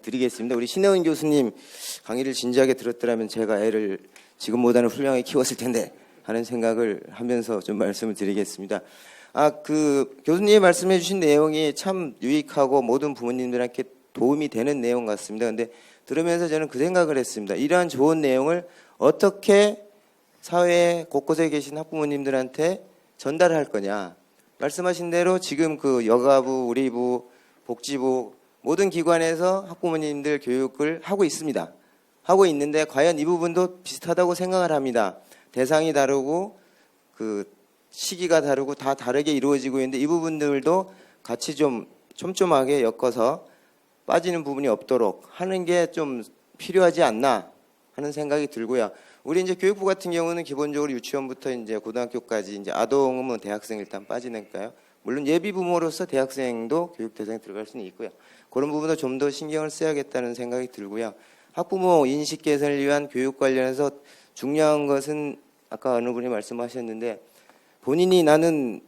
드리겠습니다. 우리 신혜원 교수님 강의를 진지하게 들었더라면 제가 애를 지금보다는 훌륭하게 키웠을 텐데 하는 생각을 하면서 좀 말씀을 드리겠습니다. 교수님이 말씀해 주신 내용이 참 유익하고 모든 부모님들한테 도움이 되는 내용 같습니다. 근데 들으면서 저는 그 생각을 했습니다. 이러한 좋은 내용을 어떻게 사회 곳곳에 계신 학부모님들한테 전달할 거냐. 말씀하신 대로 지금 여가부, 우리 부, 복지부 모든 기관에서 학부모님들 교육을 하고 있습니다. 하고 있는데 과연 이 부분도 비슷하다고 생각을 합니다. 대상이 다르고 시기가 다르고 다 다르게 이루어지고 있는데 이 부분들도 같이 좀 촘촘하게 엮어서 빠지는 부분이 없도록 하는 게 좀 필요하지 않나 하는 생각이 들고요. 우리 이제 교육부 같은 경우는 기본적으로 유치원부터 이제 고등학교까지 이제 아동은 대학생 일단 빠지니까요. 물론 예비 부모로서 대학생도 교육 대상에 들어갈 수는 있고요. 그런 부분도 좀 더 신경을 써야겠다는 생각이 들고요. 학부모 인식 개선을 위한 교육 관련해서 중요한 것은 아까 어느 분이 말씀하셨는데 본인이 나는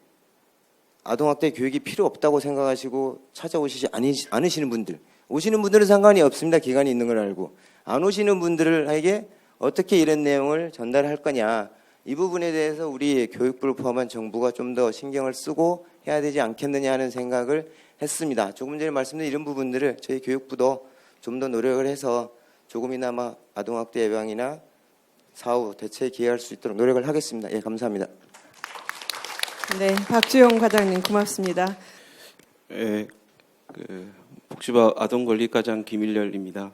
아동학대 교육이 필요 없다고 생각하시고 찾아오시지 않으시는 분들, 오시는 분들은 상관이 없습니다. 기간이 있는 걸 알고. 안 오시는 분들에게 어떻게 이런 내용을 전달할 거냐. 이 부분에 대해서 우리 교육부를 포함한 정부가 좀 더 신경을 쓰고 해야 되지 않겠느냐 하는 생각을 했습니다. 조금 전에 말씀드린 이런 부분들을 저희 교육부도 좀 더 노력을 해서 조금이나마 아동학대 예방이나 사후 대처에 기여할 수 있도록 노력을 하겠습니다. 예, 감사합니다. 네, 박주영 과장님 고맙습니다. 예, 복지부 아동권리과장 김일렬입니다.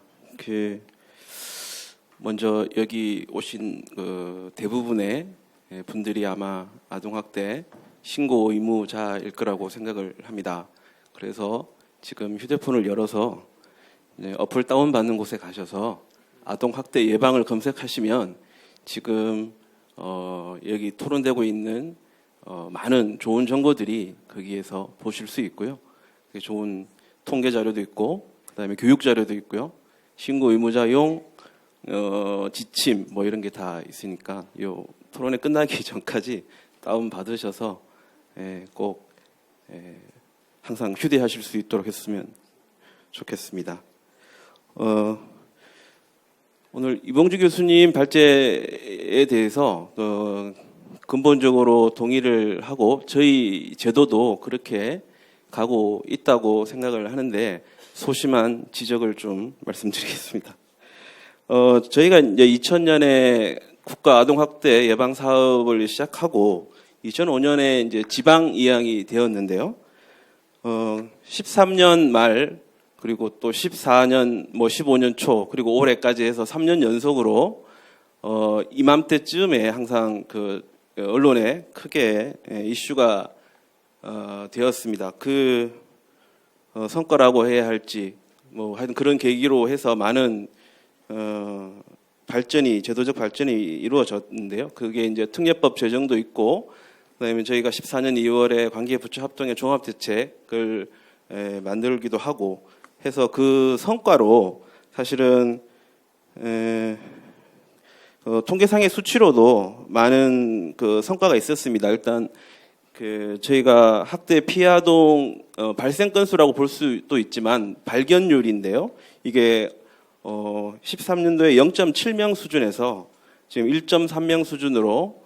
먼저 여기 오신 대부분의 분들이 아마 아동학대 신고 의무자일 거라고 생각을 합니다. 그래서 지금 휴대폰을 열어서 어플 다운받는 곳에 가셔서 아동학대 예방을 검색하시면 지금 여기 토론되고 있는 많은 좋은 정보들이 거기에서 보실 수 있고요. 좋은 통계 자료도 있고, 그다음에 교육 자료도 있고요. 신고 의무자용 지침 뭐 이런 게 다 있으니까 요 토론회 끝나기 전까지 다운 받으셔서 꼭 항상 휴대하실 수 있도록 했으면 좋겠습니다. 오늘 이봉주 교수님 발제에 대해서 근본적으로 동의를 하고 저희 제도도 그렇게 가고 있다고 생각을 하는데 소심한 지적을 좀 말씀드리겠습니다. 저희가 이제 2000년에 국가 아동학대 예방 사업을 시작하고 2005년에 이제 지방 이양이 되었는데요. 13년 말 그리고 또 14년, 15년 초 그리고 올해까지 해서 3년 연속으로 이맘때쯤에 항상 언론에 크게 이슈가 되었습니다. 성과라고 해야 할지 하여튼 그런 계기로 해서 많은 제도적 발전이 이루어졌는데요. 그게 이제 특례법 제정도 있고, 그다음에 저희가 14년 2월에 관계부처 합동의 종합대책을 만들기도 하고 해서 그 성과로 사실은 통계상의 수치로도 많은 성과가 있었습니다. 일단 저희가 학대 피해 아동 발생 건수라고 볼 수도 있지만 발견율인데요. 이게 13년도에 0.7명 수준에서 지금 1.3명 수준으로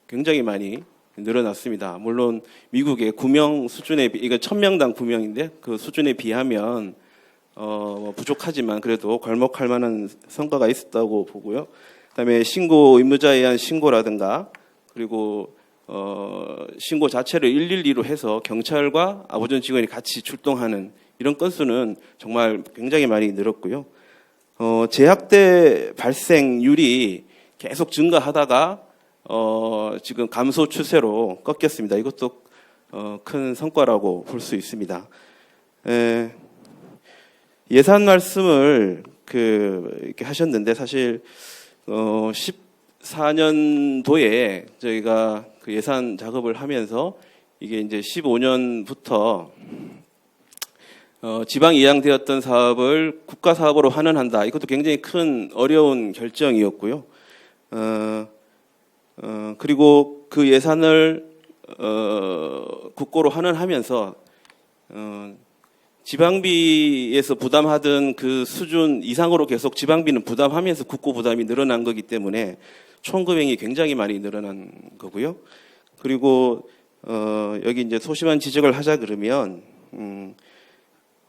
굉장히 많이 늘어났습니다. 물론 미국의 9명 수준에 이거 1000명당 9명인데 그 수준에 비하면 부족하지만 그래도 괄목할 만한 성과가 있었다고 보고요. 그다음에 신고 의무자에 의한 신고라든가 그리고 신고 자체를 112로 해서 경찰과 아보전 직원이 같이 출동하는 이런 건수는 정말 굉장히 많이 늘었고요. 재학대 발생률이 계속 증가하다가 지금 감소 추세로 꺾였습니다. 이것도 큰 성과라고 볼 수 있습니다. 예산 말씀을 이렇게 하셨는데 사실 14년도에 저희가 예산 작업을 하면서 이게 이제 15년부터 지방 이양되었던 사업을 국가 사업으로 환원한다. 이것도 굉장히 큰 어려운 결정이었고요. 그리고 그 예산을 국고로 환원하면서 지방비에서 부담하던 그 수준 이상으로 계속 지방비는 부담하면서 국고 부담이 늘어난 거기 때문에 총 금액이 굉장히 많이 늘어난 거고요. 그리고 여기 이제 소심한 지적을 하자 그러면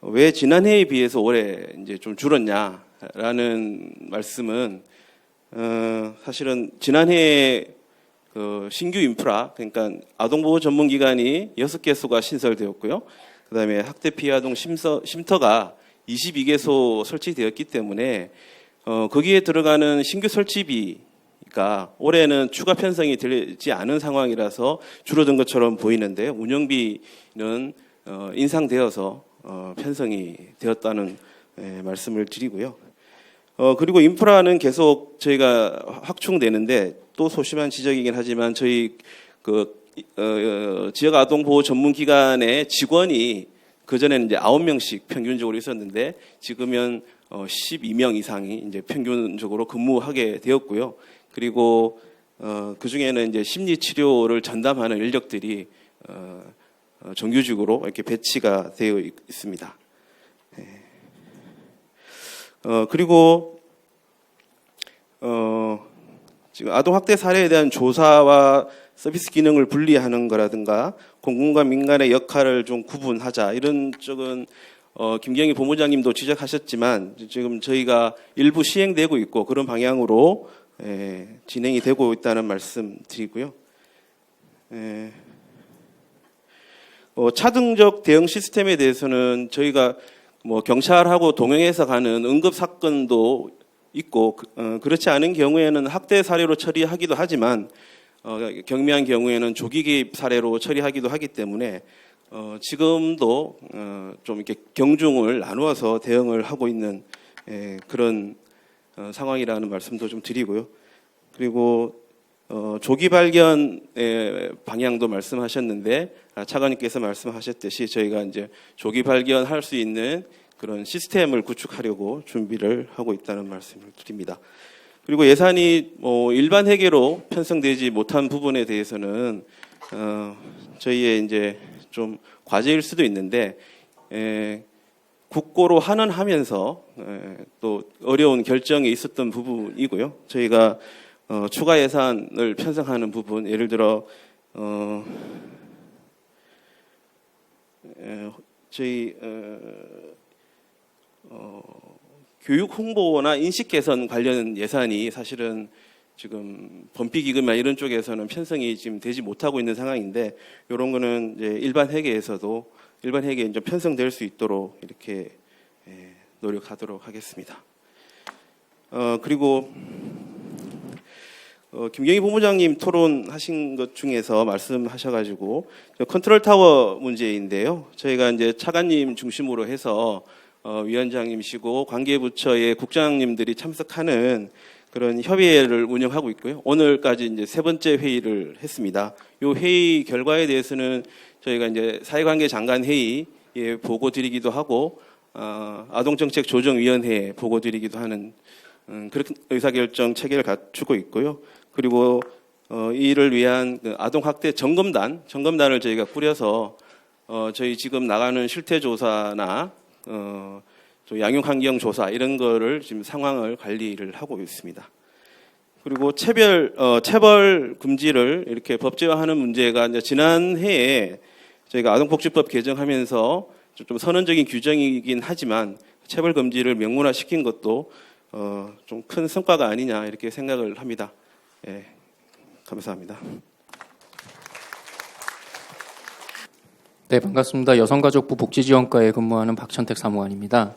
왜 지난해에 비해서 올해 이제 좀 줄었냐라는 말씀은 사실은 지난해에 신규 인프라 그러니까 아동보호 전문기관이 6개소가 신설되었고요. 그다음에 학대 피해 아동 쉼터가 22개소 설치되었기 때문에 거기에 들어가는 신규 설치비가 올해는 추가 편성이 되지 않은 상황이라서 줄어든 것처럼 보이는데 운영비는 인상되어서 편성이 되었다는 말씀을 드리고요. 그리고 인프라는 계속 저희가 확충되는데 또 소심한 지적이긴 하지만 저희 지역 아동 보호 전문 기관의 직원이 그전에는 이제 9명씩 평균적으로 있었는데 지금은 12명 이상이 이제 평균적으로 근무하게 되었고요. 그리고 그 중에는 이제 심리 치료를 전담하는 인력들이 정규직으로 이렇게 배치가 되어 있습니다. 그리고 지금 아동 학대 사례에 대한 조사와 서비스 기능을 분리하는 거라든가 공공과 민간의 역할을 좀 구분하자 이런 쪽은 김경희 본부장님도 지적하셨지만 지금 저희가 일부 시행되고 있고 그런 방향으로 진행이 되고 있다는 말씀 드리고요. 차등적 대응 시스템에 대해서는 저희가 뭐 경찰하고 동행해서 가는 응급 사건도 있고 그렇지 않은 경우에는 학대 사례로 처리하기도 하지만 경미한 경우에는 조기 개입 사례로 처리하기도 하기 때문에 지금도 좀 이렇게 경중을 나누어서 대응을 하고 있는 그런 상황이라는 말씀도 좀 드리고요. 그리고 조기 발견의 방향도 말씀하셨는데 차관님께서 말씀하셨듯이 저희가 이제 조기 발견할 수 있는 그런 시스템을 구축하려고 준비를 하고 있다는 말씀을 드립니다. 그리고 예산이 일반 회계로 편성되지 못한 부분에 대해서는 저희의 이제 좀 과제일 수도 있는데 국고로 환원하면서 또 어려운 결정이 있었던 부분이고요. 저희가 추가 예산을 편성하는 부분, 예를 들어 저희 교육 홍보나 인식 개선 관련 예산이 사실은 지금 범피기금이나 이런 쪽에서는 편성이 지금 되지 못하고 있는 상황인데 이런 거는 이제 일반 회계에서도 일반 회계에 좀 편성될 수 있도록 이렇게 노력하도록 하겠습니다. 그리고 김경희 본부장님 토론하신 것 중에서 말씀하셔가지고 컨트롤 타워 문제인데요. 저희가 이제 차관님 중심으로 해서 위원장님이시고 관계부처의 국장님들이 참석하는 그런 협의회를 운영하고 있고요. 오늘까지 이제 3번째 회의를 했습니다. 이 회의 결과에 대해서는 저희가 이제 사회관계 장관 회의에 보고 드리기도 하고 아동정책조정위원회에 보고 드리기도 하는 그런 의사결정 체계를 갖추고 있고요. 그리고 이를 위한 그 아동학대 점검단을 저희가 꾸려서 저희 지금 나가는 실태조사나 또 양육환경조사 이런 거를 지금 상황을 관리를 하고 있습니다. 그리고 체벌 금지를 이렇게 법제화하는 문제가 이제 지난 해에 저희가 아동복지법 개정하면서 좀 선언적인 규정이긴 하지만 체벌 금지를 명문화시킨 것도 좀 큰 성과가 아니냐 이렇게 생각을 합니다. 예, 감사합니다. 네, 반갑습니다. 여성가족부 복지지원과에 근무하는 박천택 사무관입니다.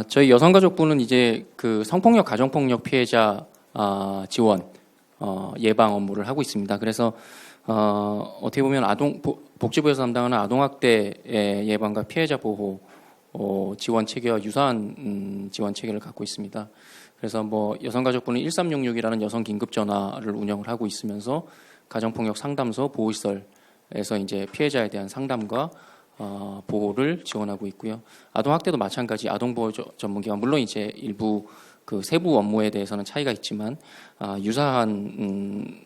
저희 여성가족부는 이제 그 성폭력, 가정폭력 피해자 지원 예방 업무를 하고 있습니다. 그래서 어떻게 보면 복지부에서 담당하는 아동학대 예방과 피해자 보호 지원 체계와 유사한 지원 체계를 갖고 있습니다. 그래서 뭐 여성가족부는 1366이라는 여성 긴급 전화를 운영을 하고 있으면서 가정폭력 상담소 보호시설에서 이제 피해자에 대한 상담과 보호를 지원하고 있고요. 아동학대도 마찬가지 아동보호 전문기관 물론 이제 일부 그 세부 업무에 대해서는 차이가 있지만 유사한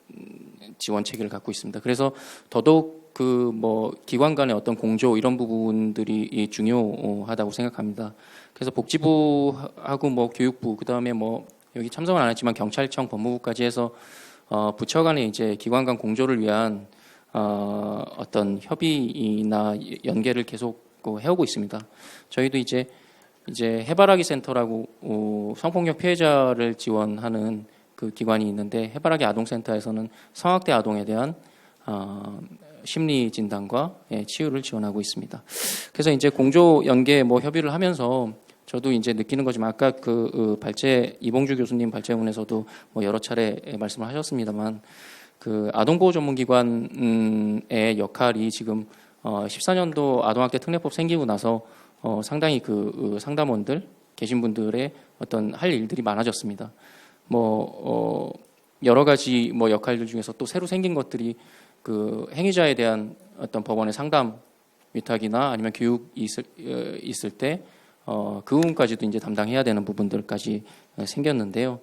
지원 체계를 갖고 있습니다. 그래서 더더욱 그 뭐 기관 간의 어떤 공조 이런 부분들이 중요하다고 생각합니다. 그래서 복지부하고 뭐 교육부 그다음에 뭐 여기 참석은 안 했지만 경찰청, 법무부까지 해서 부처 간의 이제 기관 간 공조를 위한 어떤 협의나 연계를 계속 해오고 있습니다. 저희도 이제 해바라기 센터라고 성폭력 피해자를 지원하는 그 기관이 있는데 해바라기 아동센터에서는 성학대 아동에 대한 심리 진단과 치유를 지원하고 있습니다. 그래서 이제 공조 연계 뭐 협의를 하면서 저도 이제 느끼는 거지만 아까 그 발제 이봉주 교수님 발제문에서도 뭐 여러 차례 말씀을 하셨습니다만 그 아동보호 전문기관의 역할이 지금 14년도 아동학대 특례법 생기고 나서 상당히 그 상담원들 계신 분들의 어떤 할 일들이 많아졌습니다. 뭐 여러 가지 뭐 역할들 중에서 또 새로 생긴 것들이 그 행위자에 대한 어떤 법원의 상담 위탁이나 아니면 교육이 있을 때 그 부분까지도 이제 담당해야 되는 부분들까지 생겼는데요.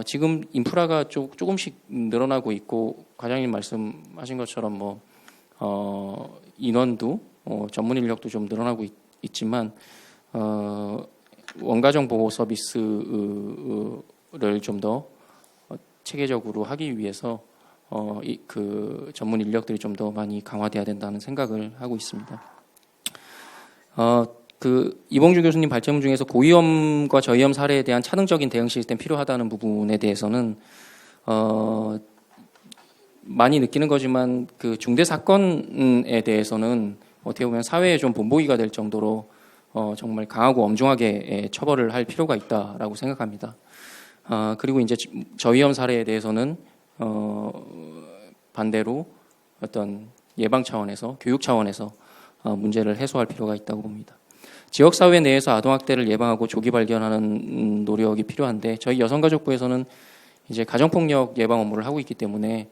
지금 인프라가 조금씩 늘어나고 있고 과장님 말씀하신 것처럼 뭐 인원도 전문 인력도 좀 늘어나고 있지만 원가정 보호 서비스를 좀 더 체계적으로 하기 위해서 그 전문 인력들이 좀 더 많이 강화돼야 된다는 생각을 하고 있습니다. 그 이봉주 교수님 발제문 중에서 고위험과 저위험 사례에 대한 차등적인 대응 시스템 필요하다는 부분에 대해서는 많이 느끼는 거지만 그 중대 사건에 대해서는 어떻게 보면 사회에 좀 본보기가 될 정도로 정말 강하고 엄중하게 처벌을 할 필요가 있다라고 생각합니다. 그리고 이제 저위험 사례에 대해서는 반대로 어떤 예방 차원에서 교육 차원에서 문제를 해소할 필요가 있다고 봅니다. 지역사회 내에서 아동학대를 예방하고 조기 발견하는 노력이 필요한데 저희 여성가족부에서는 이제 가정폭력 예방 업무를 하고 있기 때문에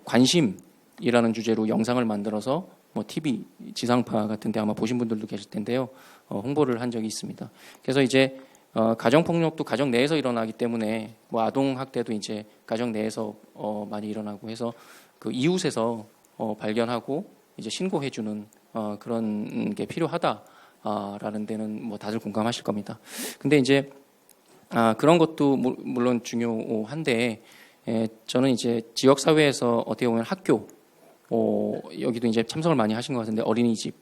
관심이라는 주제로 영상을 만들어서 뭐 TV, 지상파 같은데 아마 보신 분들도 계실 텐데요. 홍보를 한 적이 있습니다. 그래서 이제 가정폭력도 가정 내에서 일어나기 때문에 뭐 아동학대도 이제 가정 내에서 많이 일어나고 해서 그 이웃에서 발견하고 이제 신고해주는 그런 게 필요하다라는 데는 뭐 다들 공감하실 겁니다. 근데 이제 그런 것도 물론 중요한데 저는 이제 지역 사회에서 어떻게 보면 학교 여기도 이제 참석을 많이 하신 것 같은데 어린이집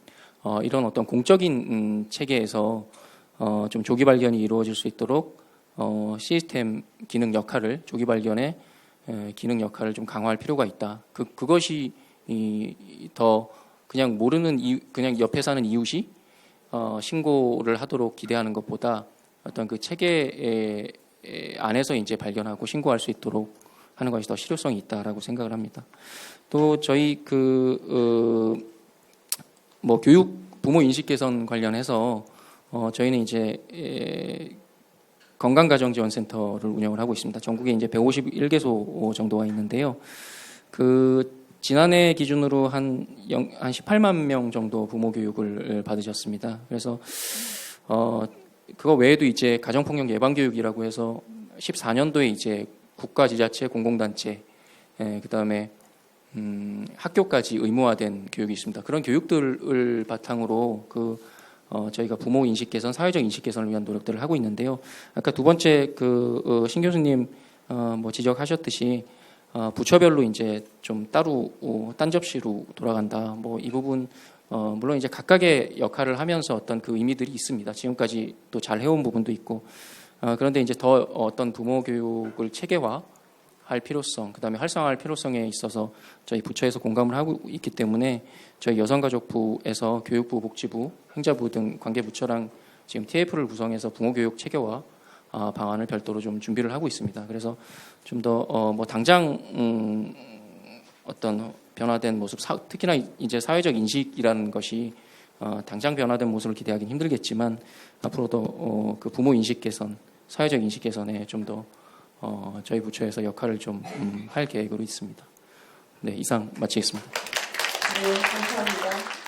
이런 어떤 공적인 체계에서 좀 조기 발견이 이루어질 수 있도록 시스템 기능 역할을 조기 발견의 기능 역할을 좀 강화할 필요가 있다. 그것이 더 그냥 모르는 그냥 옆에 사는 이웃이 신고를 하도록 기대하는 것보다 어떤 그 체계 안에서 이제 발견하고 신고할 수 있도록 하는 것이 더 실효성이 있다라고 생각을 합니다. 또 저희 뭐 교육 부모 인식 개선 관련해서 저희는 이제 건강가정지원센터를 운영을 하고 있습니다. 전국에 이제 151개소 정도가 있는데요. 지난해 기준으로 한 18만 명 정도 부모 교육을 받으셨습니다. 그래서 그거 외에도 이제 가정폭력 예방 교육이라고 해서 14년도에 이제 국가 지자체 공공단체 그다음에 학교까지 의무화된 교육이 있습니다. 그런 교육들을 바탕으로 저희가 부모 인식 개선, 사회적 인식 개선을 위한 노력들을 하고 있는데요. 아까 두 번째 신 교수님 뭐 지적하셨듯이 부처별로 이제 좀 따로 딴 접시로 돌아간다. 뭐 이 부분 물론 이제 각각의 역할을 하면서 어떤 그 의미들이 있습니다. 지금까지 또 잘 해온 부분도 있고 그런데 이제 더 어떤 부모 교육을 체계화할 필요성, 그다음에 활성화할 필요성에 있어서 저희 부처에서 공감을 하고 있기 때문에 저희 여성가족부에서 교육부, 복지부, 행자부 등 관계부처랑 지금 TF를 구성해서 부모교육 체계화 방안을 별도로 좀 준비를 하고 있습니다. 그래서 좀 더 뭐 당장 어떤 변화된 모습, 특히나 이제 사회적 인식이라는 것이 당장 변화된 모습을 기대하기는 힘들겠지만 앞으로도 그 부모 인식 개선, 사회적 인식 개선에 좀 더 저희 부처에서 역할을 좀 할 계획으로 있습니다. 네, 이상 마치겠습니다. 네, 감사합니다.